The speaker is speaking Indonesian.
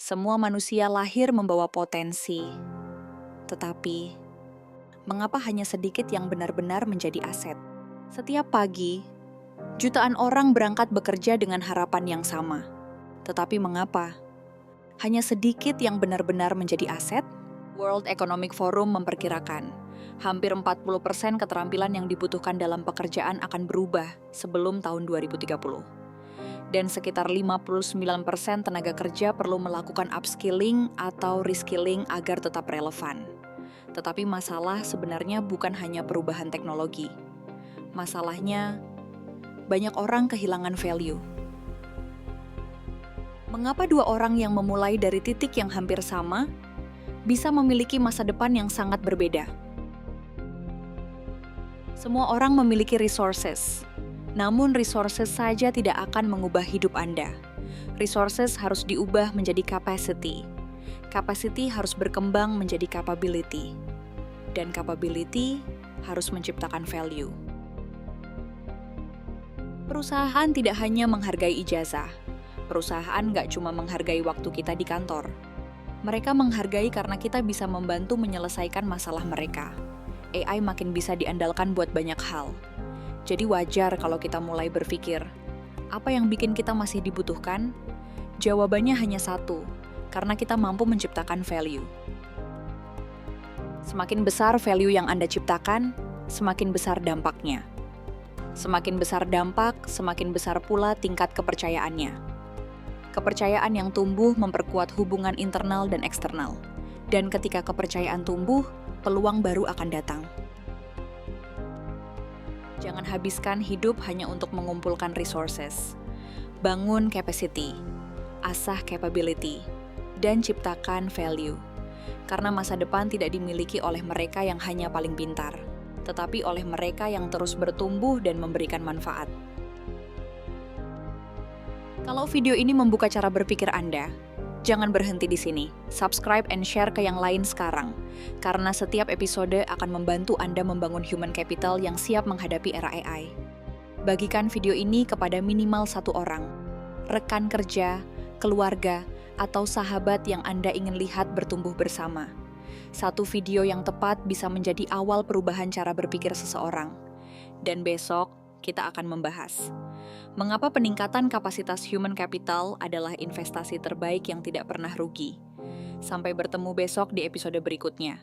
Semua manusia lahir membawa potensi. Tetapi, mengapa hanya sedikit yang benar-benar menjadi aset? Setiap pagi, jutaan orang berangkat bekerja dengan harapan yang sama. Tetapi mengapa hanya sedikit yang benar-benar menjadi aset? World Economic Forum memperkirakan hampir 40% keterampilan yang dibutuhkan dalam pekerjaan akan berubah sebelum tahun 2030. Dan sekitar 59% tenaga kerja perlu melakukan upskilling atau reskilling agar tetap relevan. Tetapi masalah sebenarnya bukan hanya perubahan teknologi. Masalahnya, banyak orang kehilangan value. Mengapa dua orang yang memulai dari titik yang hampir sama bisa memiliki masa depan yang sangat berbeda? Semua orang memiliki resources. Namun resources saja tidak akan mengubah hidup Anda. Resources harus diubah menjadi capacity. Capacity harus berkembang menjadi capability. Dan capability harus menciptakan value. Perusahaan tidak hanya menghargai ijazah. Perusahaan nggak cuma menghargai waktu kita di kantor. Mereka menghargai karena kita bisa membantu menyelesaikan masalah mereka. AI makin bisa diandalkan buat banyak hal. Jadi wajar kalau kita mulai berpikir, apa yang bikin kita masih dibutuhkan? Jawabannya hanya satu, karena kita mampu menciptakan value. Semakin besar value yang Anda ciptakan, semakin besar dampaknya. Semakin besar dampak, semakin besar pula tingkat kepercayaannya. Kepercayaan yang tumbuh memperkuat hubungan internal dan eksternal. Dan ketika kepercayaan tumbuh, peluang baru akan datang. Jangan habiskan hidup hanya untuk mengumpulkan resources. Bangun capacity, asah capability, dan ciptakan value. Karena masa depan tidak dimiliki oleh mereka yang hanya paling pintar, tetapi oleh mereka yang terus bertumbuh dan memberikan manfaat. Kalau video ini membuka cara berpikir Anda, jangan berhenti di sini. Subscribe and share ke yang lain sekarang. Karena setiap episode akan membantu Anda membangun human capital yang siap menghadapi era AI. Bagikan video ini kepada minimal satu orang. Rekan kerja, keluarga, atau sahabat yang Anda ingin lihat bertumbuh bersama. Satu video yang tepat bisa menjadi awal perubahan cara berpikir seseorang. Dan besok, kita akan membahas mengapa peningkatan kapasitas human capital adalah investasi terbaik yang tidak pernah rugi. Sampai bertemu besok di episode berikutnya.